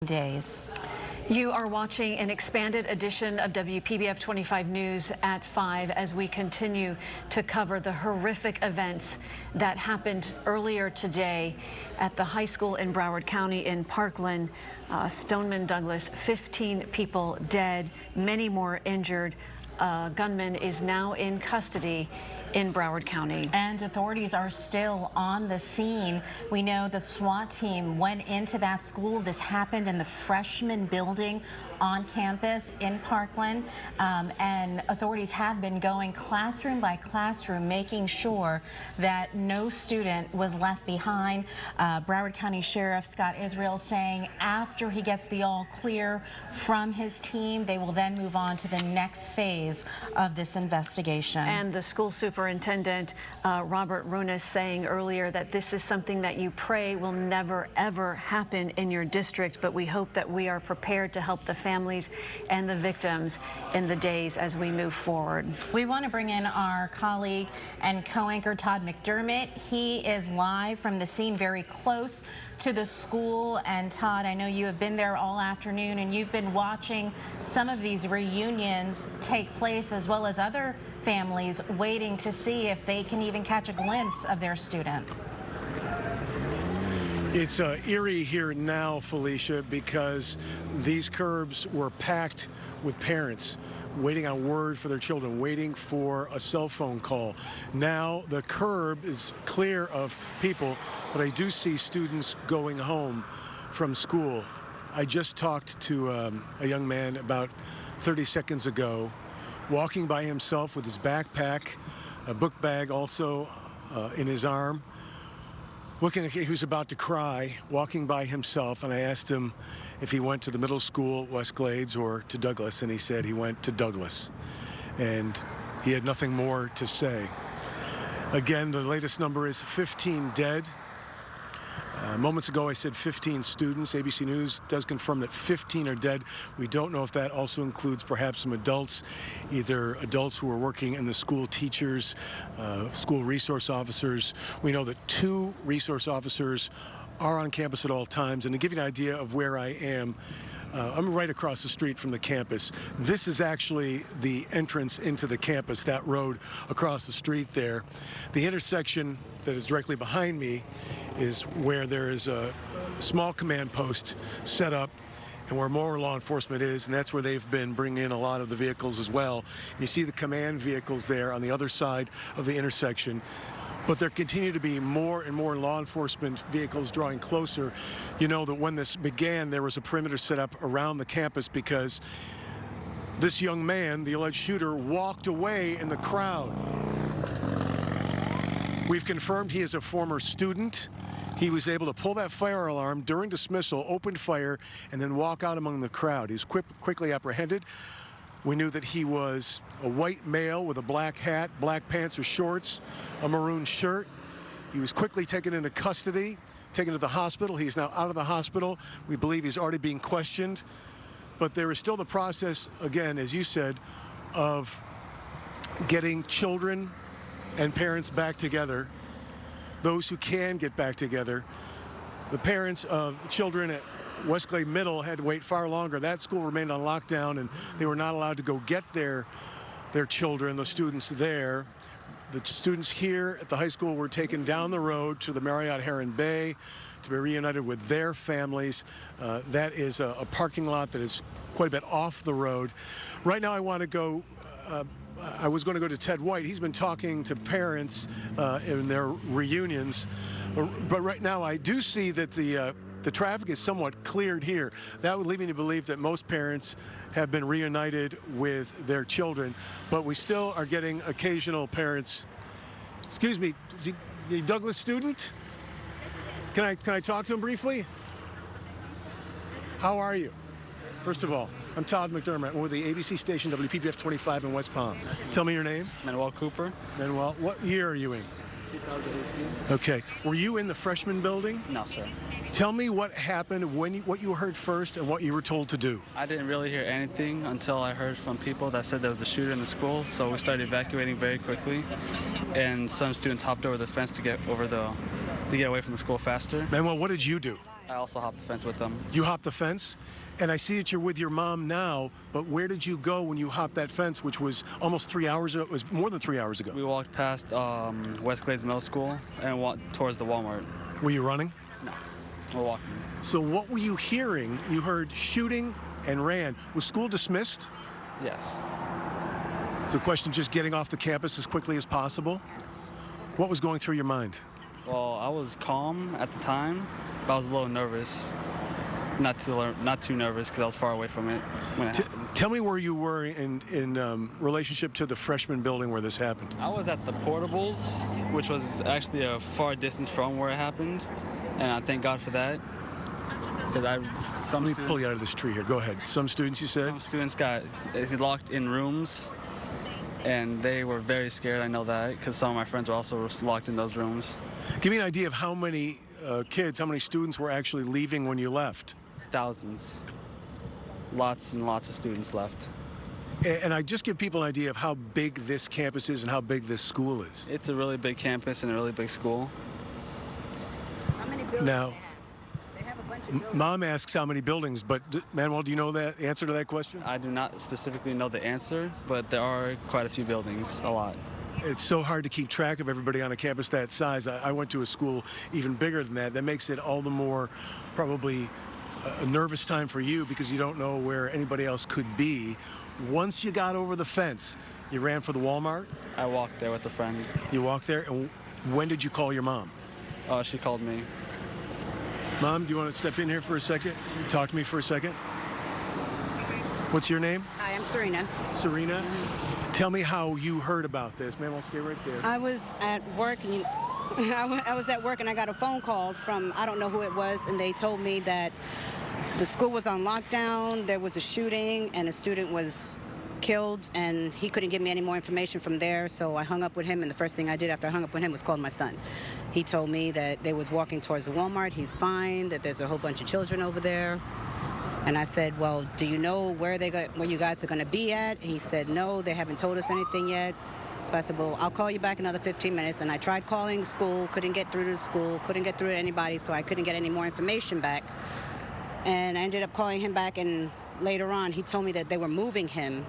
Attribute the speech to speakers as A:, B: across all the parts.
A: days.
B: You are watching an expanded edition of WPBF 25 News at 5 as we continue to cover the horrific events that happened earlier today at the high school in Broward County in Parkland. Stoneman Douglas, 15 people dead, many more injured. A gunman is now in custody in Broward County.
A: And authorities are still on the scene. We know the SWAT team went into that school. This happened in the freshman building on campus in Parkland. And authorities have been going classroom by classroom, making sure that no student was left behind. Broward County Sheriff Scott Israel saying after he gets the all clear from his team, they will then move on to the next phase of this investigation.
B: And the school superintendent, Robert Runas, saying earlier that this is something that you pray will never, ever happen in your district, but we hope that we are prepared to help the families and the victims in the days as we move forward.
A: We want to bring in our colleague and co-anchor Todd McDermott. He is live from the scene, very close to the school. And Todd, I know you have been there all afternoon and you've been watching some of these reunions take place, as well as other families waiting to see if they can even catch a glimpse of their student.
C: It's eerie here now, Felicia, because these curbs were packed with parents waiting on word for their children, waiting for a cell phone call. Now the curb is clear of people, but I do see students going home from school. I just talked to a young man about 30 seconds ago, walking by himself with his backpack, a book bag also in his arm. Looking like he was about to cry, walking by himself, and I asked him if he went to the middle school, West Glades, or to Douglas, and he said he went to Douglas. And he had nothing more to say. Again, the latest number is 15 dead. Moments ago, I said 15 students. ABC News does confirm that 15 are dead. We don't know if that also includes perhaps some adults, either adults who are working in the school, teachers, school resource officers. We know that 2 resource officers are on campus at all times. And to give you an idea of where I am, I'm right across the street from the campus. This is actually the entrance into the campus, that road across the street there. The intersection that is directly behind me is where there is a small command post set up and where more law enforcement is, and that's where they've been bringing in a lot of the vehicles as well. You see the command vehicles there on the other side of the intersection. But there continue to be more and more law enforcement vehicles drawing closer. You know that when this began, there was a perimeter set up around the campus because this young man, the alleged shooter, walked away in the crowd. We've confirmed he is a former student. He was able to pull that fire alarm during dismissal, opened fire, and then walk out among the crowd. He was quickly apprehended. We knew that he was a white male with a black hat, black pants or shorts, a maroon shirt. He was quickly taken into custody, taken to the hospital. He is now out of the hospital. We believe he's already being questioned. But there is still the process, again, as you said, of getting children and parents back together, those who can get back together. The parents of children at Westglade Middle had to wait far longer. That school remained on lockdown, and they were not allowed to go get their children, the students there. The students here at the high school were taken down the road to the Marriott Heron Bay to be reunited with their families. That is a parking lot that is quite a bit off the road. Right now I want to go, I was going to go to Ted White. He's been talking to parents in their reunions. But right now I do see that the traffic is somewhat cleared here. That would lead me to believe that most parents have been reunited with their children, but we still are getting occasional parents. Excuse me, is he a Douglas student? Can I talk to him briefly? How are you? First of all, I'm Todd McDermott. I'm with the ABC station WPBF 25 in West Palm. Tell me your name.
D: Manuel Cooper.
C: Manuel, what year are you in?
D: 2018.
C: Okay. Were you in the freshman building?
D: No, sir.
C: Tell me what happened, what you heard first, and what you were told to do.
D: I didn't really hear anything until I heard from people that said there was a shooter in the school, so we started evacuating very quickly, and some students hopped over the fence to get away from the school faster.
C: Manuel, what did you do?
D: I also hopped the fence with them.
C: You hopped the fence? And I see that you're with your mom now, but where did you go when you hopped that fence, which was almost 3 hours ago? It was more than 3 hours ago.
D: We walked past West Glades Middle School and walked towards the Walmart.
C: Were you running?
D: No, we're walking.
C: So what were you hearing? You heard shooting and ran. Was school dismissed?
D: Yes.
C: So the question, just getting off the campus as quickly as possible? What was going through your mind?
D: Well, I was calm at the time, but I was a little nervous. Not too nervous because I was far away from it when it happened.
C: Tell me where you were in relationship to the freshman building where this happened.
D: I was at the Portables, which was actually a far distance from where it happened, and I thank God for that. Let
C: me pull you out of this tree here. Go ahead. Some students, you said?
D: Some students got locked in rooms, and they were very scared. I know that because some of my friends were also locked in those rooms.
C: Give me an idea of how many kids, how many students were actually leaving when you left.
D: Thousands. Lots and lots of students left.
C: And I just give people an idea of how big this campus is and how big this school is.
D: It's a really big campus and a really big school.
E: How many buildings
C: Now,
E: they have a bunch of buildings.
C: Mom asks how many buildings, but Manuel, do you know the answer to that question?
D: I do not specifically know the answer, but there are quite a few buildings, a lot.
C: It's so hard to keep track of everybody on a campus that size. I went to a school even bigger than that. That makes it all the more probably a nervous time for you because you don't know where anybody else could be. Once you got over the fence, you ran for the Walmart?
D: I walked there with a friend.
C: You walked there, and when did you call your mom?
D: She called me.
C: Mom, do you want to step in here for a second? Talk to me for a second. What's your name?
E: Hi, I'm Serena.
C: Serena. Tell me how you heard about this. Ma'am, I'll stay right there.
E: I was at work and I was at work and I got a phone call from I don't know who it was, and they told me that the school was on lockdown, there was a shooting, and a student was killed, and he couldn't give me any more information from there, so I hung up with him, and the first thing I did after I hung up with him was call my son. He told me that they was walking towards the Walmart, he's fine, that there's a whole bunch of children over there. And I said, well, do you know where you guys are going to be at? He said, no, they haven't told us anything yet. So I said, well, I'll call you back another 15 minutes. And I tried calling school, couldn't get through to the school, couldn't get through to anybody, so I couldn't get any more information back. And I ended up calling him back, and later on, he told me that they were moving him,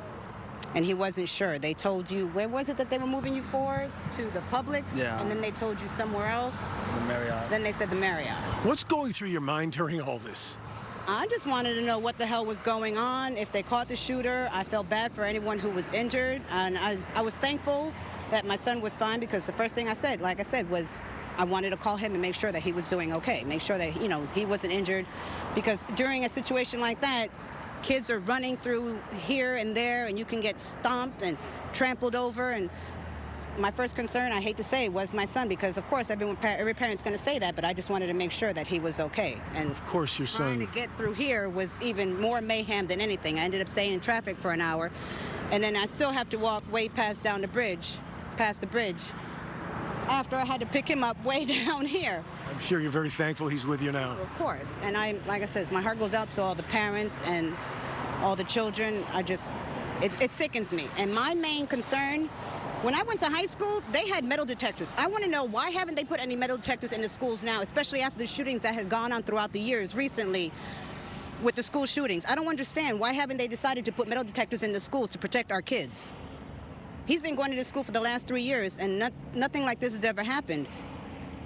E: and he wasn't sure. They told you, where was it that they were moving you for? To the Publix?
D: Yeah.
E: And then they told you somewhere else?
D: The Marriott.
E: Then they said the Marriott.
C: What's going through your mind during all this?
E: I just wanted to know what the hell was going on. If they caught the shooter, I felt bad for anyone who was injured. And I was thankful that my son was fine, because the first thing I said, like I said, was I wanted to call him and make sure that he was doing okay, make sure that, he wasn't injured. Because during a situation like that, kids are running through here and there, and you can get stomped and trampled over. And my first concern, I hate to say, was my son, because of course every parent's going to say that, but I just wanted to make sure that he was okay. And
C: Of course, your son.
E: trying to get through here was even more mayhem than anything. I ended up staying in traffic for an hour, and then I still have to walk way past the bridge, after I had to pick him up way down here.
C: I'm sure you're very thankful he's with you now.
E: Of course. And like I said, my heart goes out to all the parents and all the children. It sickens me. And my main concern, when I went to high school, they had metal detectors. I want to know, why haven't they put any metal detectors in the schools now, especially after the shootings that had gone on throughout the years recently with the school shootings? I don't understand. Why haven't they decided to put metal detectors in the schools to protect our kids? He's been going to this school for the last 3 years, and nothing like this has ever happened.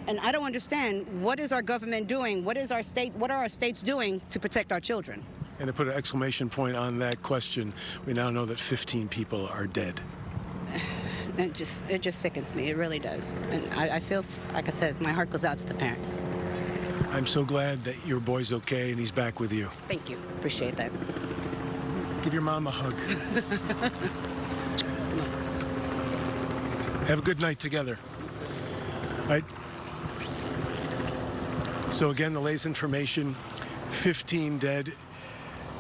E: And I don't understand, what is our government doing? What are our states doing to protect our children?
C: And to put an exclamation point on that question, we now know that 15 people are dead.
E: It just sickens me. It really does. And I feel, like I said, my heart goes out to the parents.
C: I'm so glad that your boy's okay and he's back with you.
E: Thank you. Appreciate that.
C: Give your mom a hug. Have a good night together. All right. So again, the latest information, 15 dead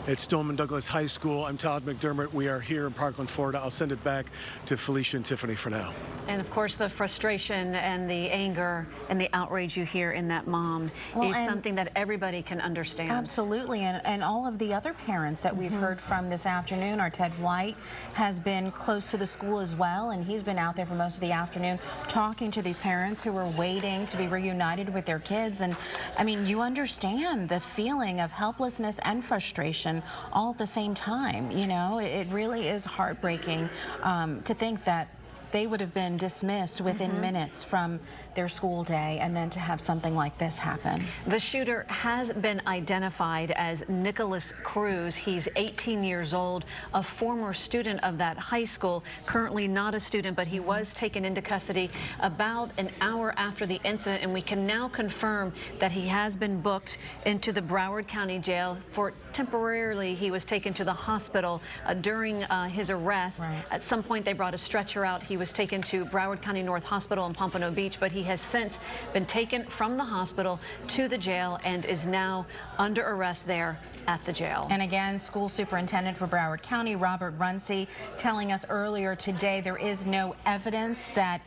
C: at Stoneman Douglas High School. I'm Todd McDermott. We are here in Parkland, Florida. I'll send it back to Felicia and Tiffany for now.
B: And of course, the frustration and the anger and the outrage you hear in that mom is something that everybody can understand.
A: Absolutely, and all of the other parents that we've heard from this afternoon. Our Ted White has been close to the school as well, and he's been out there for most of the afternoon talking to these parents who are waiting to be reunited with their kids. And I mean, you understand the feeling of helplessness and frustration all at the same time. You know, it really is heartbreaking to think that they would have been dismissed within minutes from their school day, and then to have something like this happen.
B: The shooter has been identified as Nicholas Cruz. He's 18 years old, a former student of that high school, currently not a student, but he was taken into custody about an hour after the incident, and we can now confirm that he has been booked into the Broward County Jail. For temporarily, he was taken to the hospital during his arrest.
A: Right.
B: At some point, they brought a stretcher out. He was taken to Broward County North Hospital in Pompano Beach, but he has since been taken from the hospital to the jail and is now under arrest there at the jail.
A: And again, school superintendent for Broward County, Robert Runcie, telling us earlier today there is no evidence that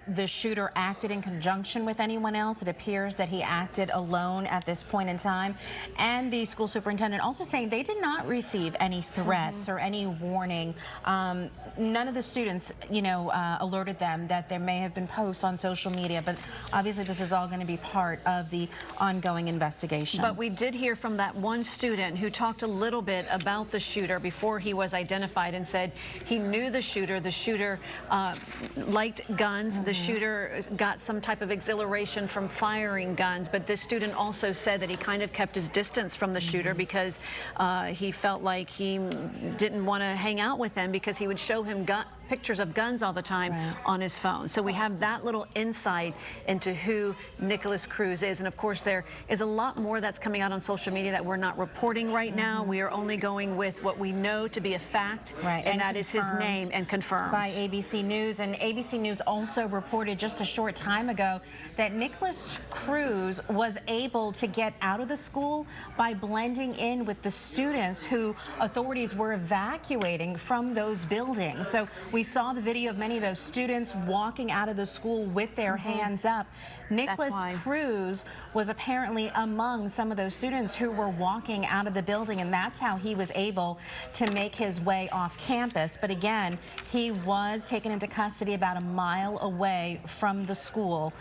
A: the shooter acted in conjunction with anyone else. It appears that he acted alone at this point in time. And the school superintendent also saying they did not receive any threats or any warning. None of the students, you know, alerted them that there may have been posts on social media, but obviously this is all going to be part of the ongoing investigation.
B: But we did hear from that one student who talked a little bit about the shooter before he was identified and said he knew the shooter. The shooter liked guns. The shooter got some type of exhilaration from firing guns. But this student also said that he kind of kept his distance from the shooter because he felt like he didn't want to hang out with him because he would show him pictures of guns all the time on his phone. So we have that little insight into who Nicholas Cruz is. And of course, there is a lot more that's coming out on social media that we're not reporting right now. We are only going with what we know to be a fact, and that is his name, and confirmed
A: by ABC News. And ABC News also reported just a short time ago that Nicholas Cruz was able to get out of the school by blending in with the students who authorities were evacuating from those buildings. So we saw the video of many of those students walking out of the school with their hands up. Nicholas Cruz was apparently among some of those students who were walking out of the building, and that's how he was able to make his way off campus. But again, he was taken into custody about a mile away from the school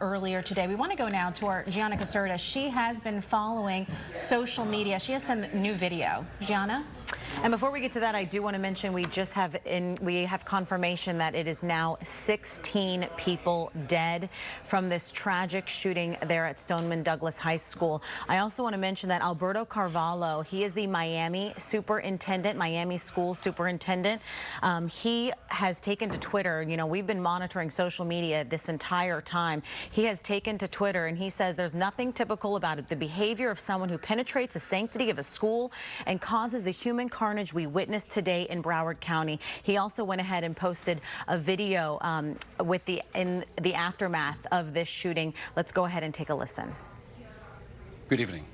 A: earlier today. We want to go now to our Gianna Caserta. She has been following social media. She has some new video. Gianna?
F: And before we get to that, I do want to mention we have confirmation that it is now 16 people dead from this tragic shooting there at Stoneman Douglas High School. I also want to mention that Alberto Carvalho, he is the Miami superintendent, Miami school superintendent. He has taken to Twitter. You know, we've been monitoring social media this entire time. He has taken to Twitter and he says there's nothing typical about it. The behavior of someone who penetrates the sanctity of a school and causes the human carnage we witnessed today in Broward County. He also went ahead and posted a video in the aftermath of this shooting. Let's go ahead and take a listen.
G: Good evening.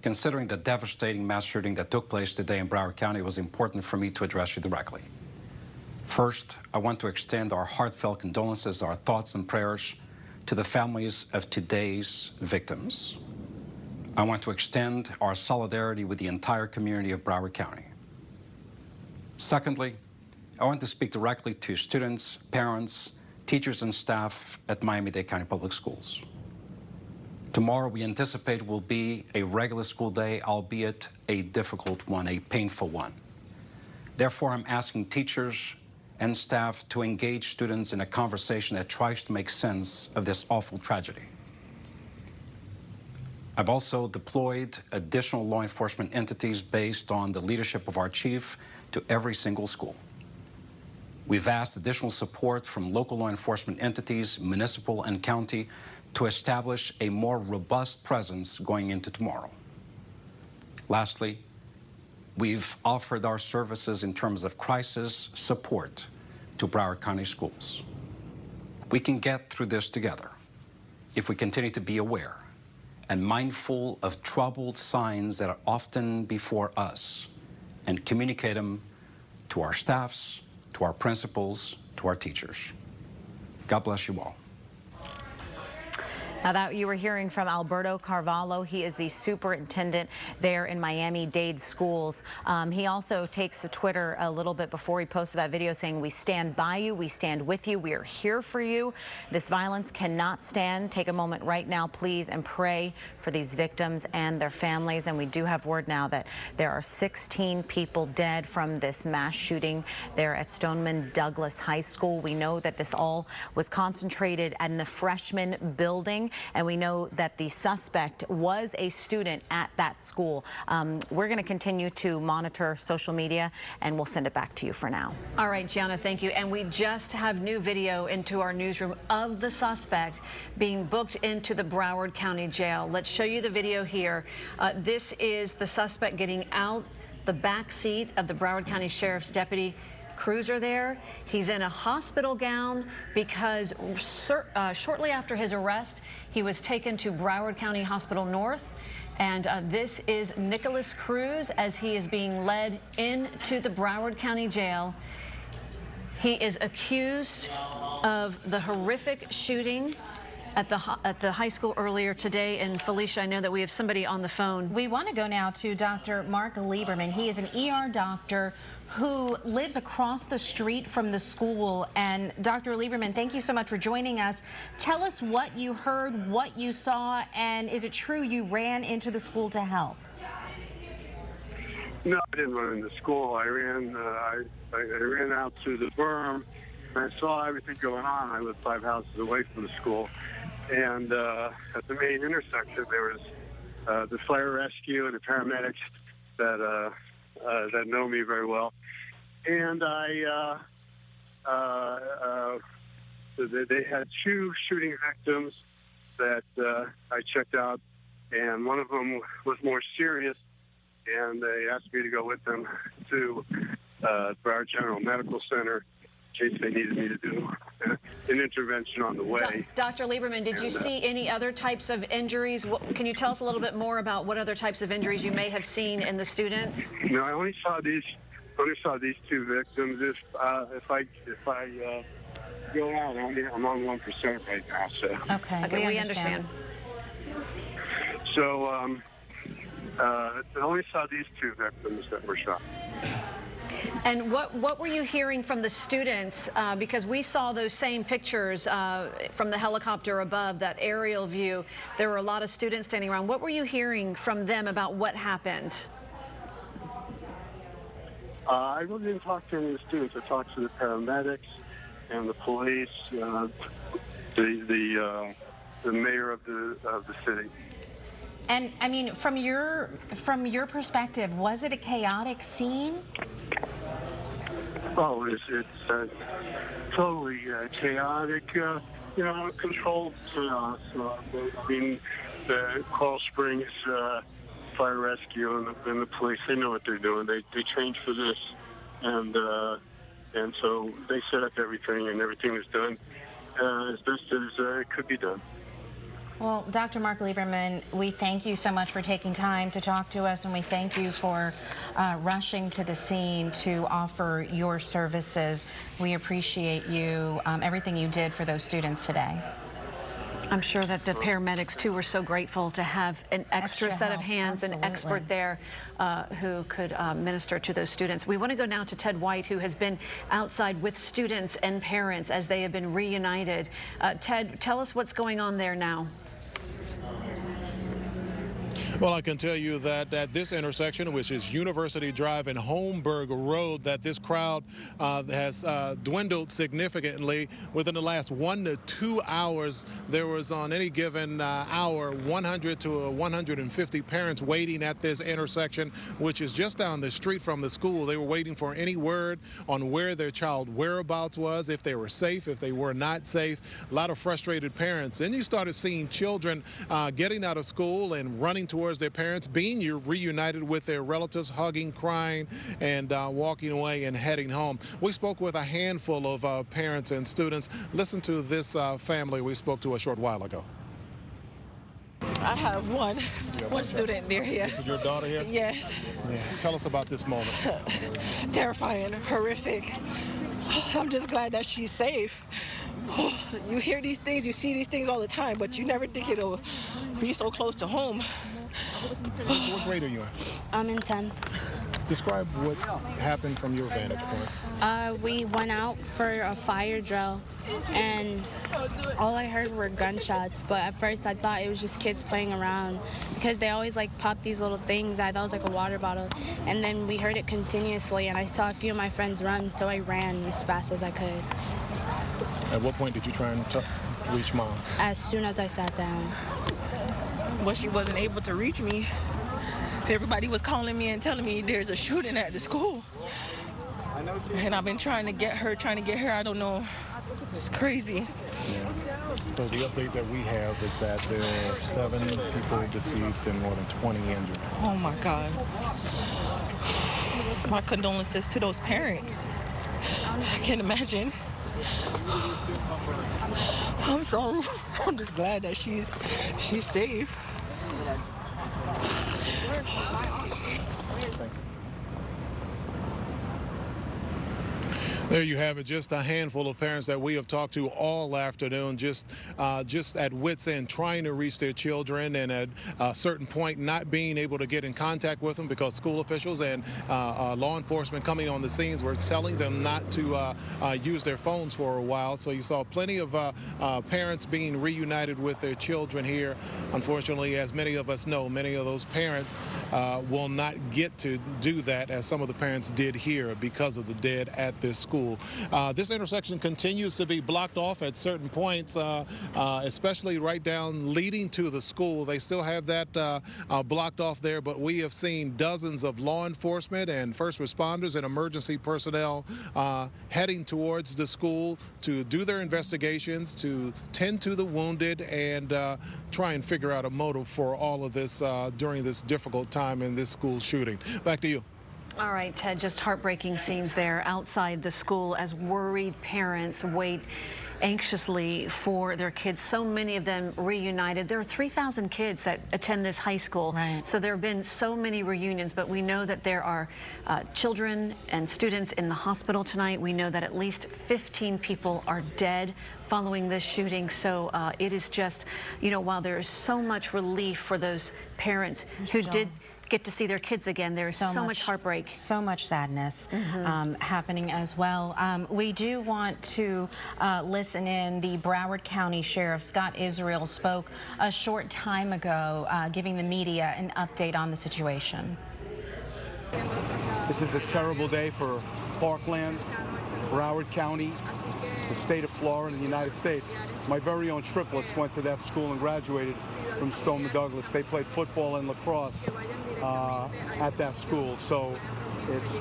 G: Considering the devastating mass shooting that took place today in Broward County, it was important for me to address you directly. First, I want to extend our heartfelt condolences, our thoughts and prayers to the families of today's victims. I want to extend our solidarity with the entire community of Broward County. Secondly, I want to speak directly to students, parents, teachers, and staff at Miami-Dade County Public Schools. Tomorrow, we anticipate will be a regular school day, albeit a difficult one, a painful one. Therefore, I'm asking teachers and staff to engage students in a conversation that tries to make sense of this awful tragedy. I've also deployed additional law enforcement entities based on the leadership of our chief to every single school. We've asked additional support from local law enforcement entities, municipal and county, to establish a more robust presence going into tomorrow. Lastly, we've offered our services in terms of crisis support to Broward County schools. We can get through this together if we continue to be aware and mindful of troubled signs that are often before us, and communicate them to our staffs, to our principals, to our teachers. God bless you all.
F: Now that you were hearing from Alberto Carvalho, he is the superintendent there in Miami-Dade schools. He also takes to Twitter a little bit before he posted that video saying, "We stand by you, we stand with you, we are here for you. This violence cannot stand. Take a moment right now, please, and pray for these victims and their families." And we do have word now that there are 16 people dead from this mass shooting there at Stoneman Douglas High School. We know that this all was concentrated in the freshman building, and we know that the suspect was a student at that school. We're going to continue to monitor social media, and we'll send it back to you for now.
B: All right, Gianna, thank you. And we just have new video into our newsroom of the suspect being booked into the Broward County Jail. Let's show you the video here. This is the suspect getting out the back seat of the Broward County Sheriff's deputy cruiser there. He's in a hospital gown because shortly after his arrest, he was taken to Broward County Hospital North. And this is Nicholas Cruz as he is being led into the Broward County Jail. He is accused of the horrific shooting at the high school earlier today. And Felicia, I know that we have somebody on the phone.
A: We want to go now to Dr. Mark Lieberman. He is an ER doctor who lives across the street from the school. And Dr. Lieberman, thank you so much for joining us. Tell us what you heard, what you saw, and is it true you ran into the school to help?
H: No, I didn't run into school. I ran out to the berm, and I saw everything going on. I live 5 houses away from the school. And at the main intersection, there was the fire rescue and the paramedics that know me very well. And they had 2 shooting victims that I checked out, and one of them was more serious, and they asked me to go with them to Broward General Medical Center in case they needed me to do an intervention on the way.
B: Dr. Lieberman, did you see any other types of injuries? Can you tell us a little bit more about what other types of injuries you may have seen in the students?
H: No, I only saw these 2 victims. If I go out, I'm on 1% right now. So
A: Okay, we understand.
H: So I only saw these 2 victims that were shot.
B: And what were you hearing from the students? Because we saw those same pictures from the helicopter above, that aerial view. There were a lot of students standing around. What were you hearing from them about what happened?
H: I really didn't talk to any of the students. I talked to the paramedics and the police, the mayor of the city.
A: And I mean, from your perspective, was it a chaotic scene?
H: Oh, it's totally chaotic. Controlled chaos. I mean, the Coral Springs fire rescue and the police, they know what they're doing. They trained for this, and so they set up everything, and everything was done as best as it could be done.
A: Well, Dr. Mark Lieberman, we thank you so much for taking time to talk to us, and we thank you for rushing to the scene to offer your services. We appreciate you, everything you did for those students today.
B: I'm sure that the paramedics, too, were so grateful to have an extra set of hands,
A: Absolutely.
B: an expert there who could minister to those students. We want to go now to Ted White, who has been outside with students and parents as they have been reunited. Ted, tell us what's going on there now.
I: Well, I can tell you that at this intersection, which is University Drive and Holmberg Road, that this crowd has dwindled significantly. Within the last 1 to 2 hours, there was on any given hour 100 to 150 parents waiting at this intersection, which is just down the street from the school. They were waiting for any word on where their child whereabouts was, if they were safe, if they were not safe. A lot of frustrated parents. And you started seeing children getting out of school and running towards their parents, being reunited with their relatives, hugging, crying, and walking away and heading home. We spoke with a handful of parents and students. Listen to this family we spoke to a short while ago.
J: I have one student there, yeah.
I: This is your daughter here?
J: Yes.
I: Yeah. Tell us about this moment.
J: Terrifying, horrific. I'm just glad that she's safe. You hear these things, you see these things all the time, but you never think it'll be so close to home.
I: What grade are you in?
K: I'm in 10th.
I: Describe what happened from your vantage point.
K: We went out for a fire drill, and all I heard were gunshots. But at first, I thought it was just kids playing around because they always like pop these little things. I thought it was like a water bottle, and then we heard it continuously. And I saw a few of my friends run, so I ran as fast as I could.
I: At what point did you try and reach Mom?
K: As soon as I sat down.
J: Well, she wasn't able to reach me. Everybody was calling me and telling me there's a shooting at the school. And I've been trying to get her. I don't know. It's crazy.
I: Yeah. So the update that we have is that there are 7 people deceased and more than 20 injured.
J: Oh my God. My condolences to those parents. I can't imagine. I'm sorry. I'm just glad that she's safe.
I: There you have it, just a handful of parents that we have talked to all afternoon, just at wit's end, trying to reach their children, and at a certain point not being able to get in contact with them because school officials and law enforcement coming on the scenes were telling them not to use their phones for a while. So you saw plenty of parents being reunited with their children here. Unfortunately, as many of us know, many of those parents will not get to do that, as some of the parents did here, because of the dead at this school. This intersection continues to be blocked off at certain points, especially right down leading to the school. They still have that blocked off there, but we have seen dozens of law enforcement and first responders and emergency personnel heading towards the school to do their investigations, to tend to the wounded, and try and figure out a motive for all of this during this difficult time in this school shooting. Back to you.
B: All right, Ted, just heartbreaking scenes there outside the school as worried parents wait anxiously for their kids. So many of them reunited. There are 3,000 kids that attend this high school.
A: Right.
B: So there have been so many reunions, but we know that there are children and students in the hospital tonight. We know that at least 15 people are dead following this shooting. So it is just, you know, while there is so much relief for those parents who did get to see their kids again, there's so much heartbreak.
A: So much sadness happening as well. We do want to listen in. The Broward County Sheriff, Scott Israel, spoke a short time ago, giving the media an update on the situation.
L: This is a terrible day for Parkland, Broward County, the state of Florida, and the United States. My very own triplets went to that school and graduated from Stoneman Douglas. They played football and lacrosse at that school, so it's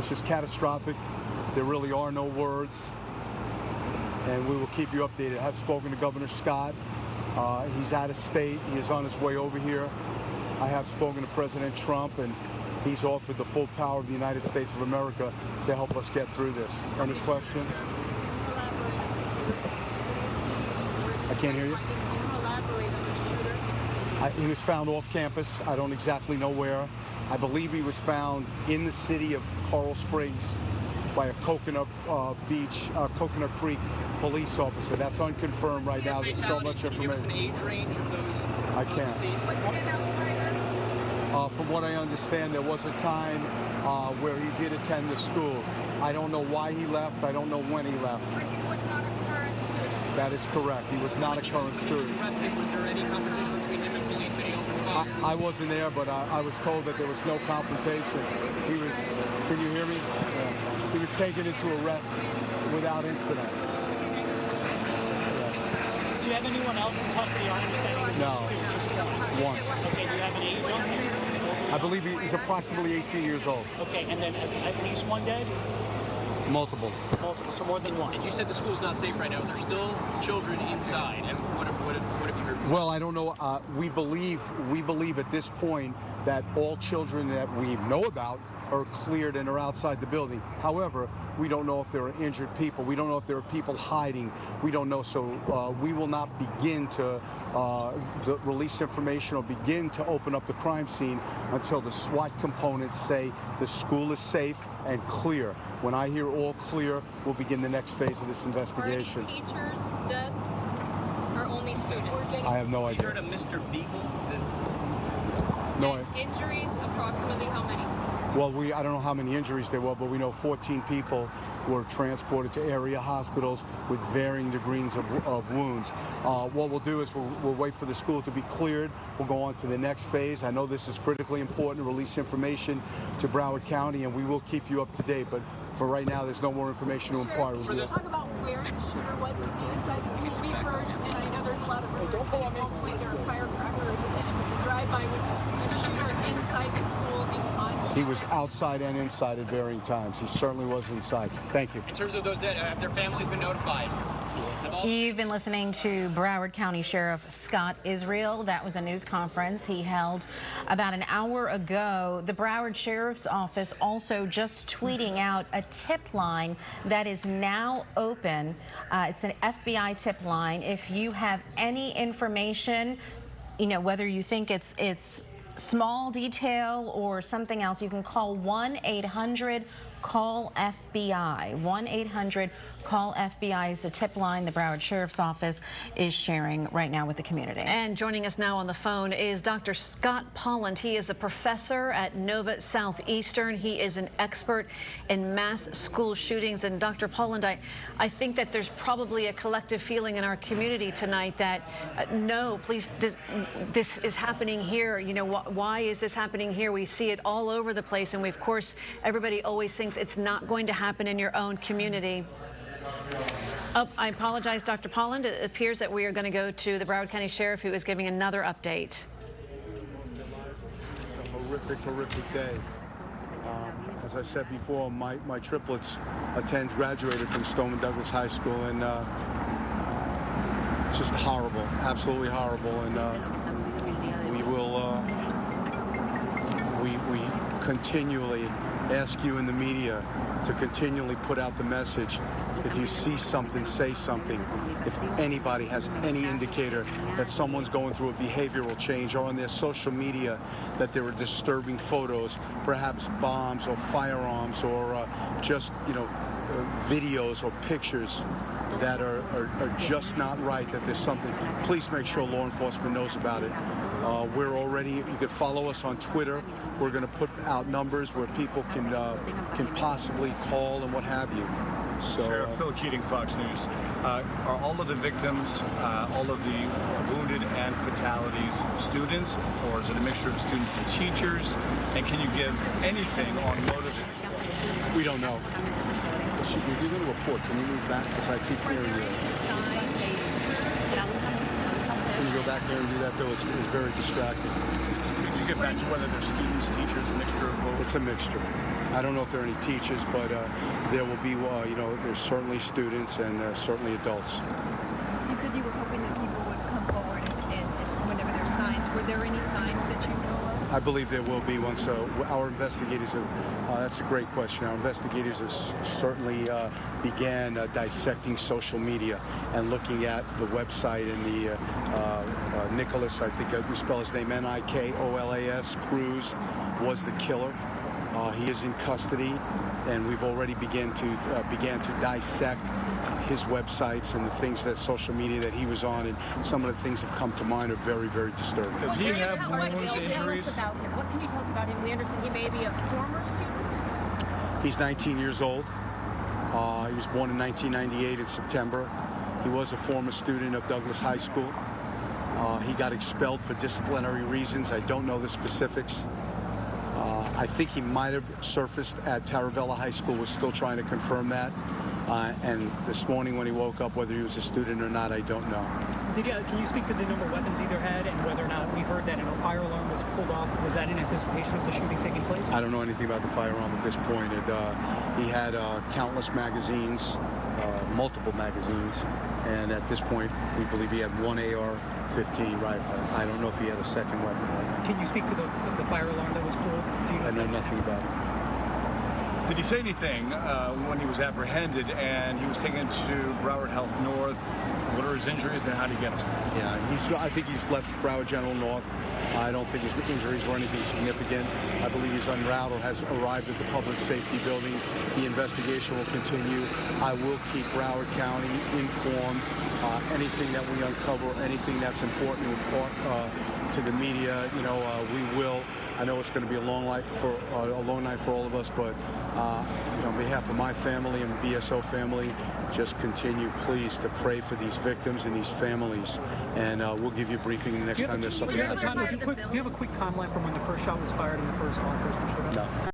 L: just catastrophic. There really are no words, and we will keep you updated. I have spoken to Governor Scott. He's out of state. He is on his way over here. I have spoken to President Trump, and he's offered the full power of the United States of America to help us get through this. Any questions? I can't hear you. He was found off campus. I don't exactly know where. I believe he was found in the city of Coral Springs by a Coconut Creek police officer. That's unconfirmed right now. There's so much information. Can you give us an age range of those? I can't. From what I understand, there was a time where he did attend the school. I don't know why he left. I don't know when he left. That is correct. He was not a current student. When he was arrested, was there any confrontation between him and police? Did he open fire? I wasn't there, but I was told that there was no confrontation. He was, can you hear me? Yeah. He was taken into arrest without incident. Yes.
M: Do you have anyone else in custody? Our understanding is just one. Okay, do you have an age on him?
L: I believe he's approximately 18 years old.
M: Okay, and then at least one dead?
L: Multiple.
M: Multiple, so more than one.
N: And you said the school's not safe right now. There's still children inside. And what have you heard?
L: Well, I don't know. We believe at this point that all children that we know about are cleared and are outside the building. However, we don't know if there are injured people. We don't know if there are people hiding. We don't know. So we will not begin to release information or begin to open up the crime scene until the SWAT components say the school is safe and clear. When I hear all clear, we'll begin the next phase of this investigation.
O: Are any teachers dead or only students?
L: I have no idea.
N: You heard of Mr. Beagle?
L: No.
O: Injuries, approximately how many?
L: Well, I don't know how many injuries there were, but we know 14 people were transported to area hospitals with varying degrees of wounds. What we'll do is we'll wait for the school to be cleared. We'll go on to the next phase. I know this is critically important to release information to Broward County, and we will keep you up to date. But for right now, there's no more information to impart.
P: Talk about where the shooter was he inside the school? We've heard, and I know there's a lot of rumors that at one point there were firecrackers, and then it was a drive-by. Was the shooter inside the school being on?
L: He was outside and inside at varying times. He certainly was inside. Thank you.
N: In terms of those dead, have their families been notified?
A: You've been listening to Broward County Sheriff Scott Israel. That was a news conference he held about an hour ago. The Broward Sheriff's Office also just tweeting out a tip line that is now open. It's an FBI tip line. If you have any information, you know, whether you think it's small detail or something else, you can call 1-800-CALL-FBI. 1-800-CALL-FBI is the tip line the Broward Sheriff's Office is sharing right now with the community.
B: And joining us now on the phone is Dr. Scott Polland. He is a professor at Nova Southeastern. He is an expert in mass school shootings. And Dr. Polland, I think that there's probably a collective feeling in our community tonight that no, please, this is happening here. You know, why is this happening here? We see it all over the place, and of course, everybody always thinks it's not going to happen in your own community. Oh, I apologize, Dr. Polland. It appears that we are going to go to the Broward County Sheriff, who is giving another update.
L: It's a horrific, horrific day. As I said before, my triplets graduated from Stoneman Douglas High School, and it's just horrible, absolutely horrible. And we will, we continually ask you in the media to continually put out the message. If you see something, say something. If anybody has any indicator that someone's going through a behavioral change, or on their social media that there are disturbing photos, perhaps bombs or firearms, or just, you know, videos or pictures that are just not right, that there's something, please make sure law enforcement knows about it. We're already, you can follow us on Twitter. We're going to put out numbers where people can possibly call and what have you. So,
Q: Sheriff Phil Keating, Fox News. Are all of the victims, all of the wounded and fatalities students, or is it a mixture of students and teachers? And can you give anything on motive?
L: We don't know. Excuse me, if you're going to report, can you move back? Because I keep hearing you. Can you go back there and do that, though? It's very distracting.
Q: Could you get back to whether they're students, teachers, a mixture of both?
L: It's a mixture. I don't know if there are any teachers, but there will be, you know, there's certainly students and certainly adults.
O: You said you were hoping that people would come forward and whenever there's signs. Were there any signs that you know of?
L: I believe there will be once our investigators have, that's a great question. Our investigators have certainly began dissecting social media and looking at the website and the Nicholas, I think we spell his name Nikolas, Cruz, was the killer. He is in custody, and we've already began to dissect his websites and the things that social media that he was on, and some of the things that have come to mind are very, very disturbing.
Q: Does he have wounds, injuries?
P: What can you tell us about him? We understand he may be a former student.
L: He's 19 years old. He was born in 1998 in September. He was a former student of Douglas High School. He got expelled for disciplinary reasons. I don't know the specifics. I think he might have surfaced at Taravella High School. We're still trying to confirm that. And this morning when he woke up, whether he was a student or not, I don't know.
M: Can you speak to the number of weapons either had and whether or not we heard that a fire alarm was pulled off? Was that in anticipation of the shooting taking place?
L: I don't know anything about the firearm at this point. He had countless magazines, multiple magazines, and at this point, we believe he had one AR-15 rifle. I don't know if he had a second weapon right now.
M: Can you speak to the fire alarm that was pulled?
L: I know nothing about it.
Q: Did he say anything when he was apprehended and he was taken to Broward Health North? What are his injuries and how did he get them?
L: Yeah, I think he's left Broward General North. I don't think his injuries were anything significant. I believe he's en route or has arrived at the public safety building. The investigation will continue. I will keep Broward County informed. Anything that we uncover, anything that's important to report to the media, we will. I know it's going to be a long night for all of us, but on behalf of my family and the BSO family, just continue, please, to pray for these victims and these families. And we'll give you a briefing the next time there's something.
M: Do you have a quick timeline from when the first shot was fired and the first law enforcement showed up?
L: No.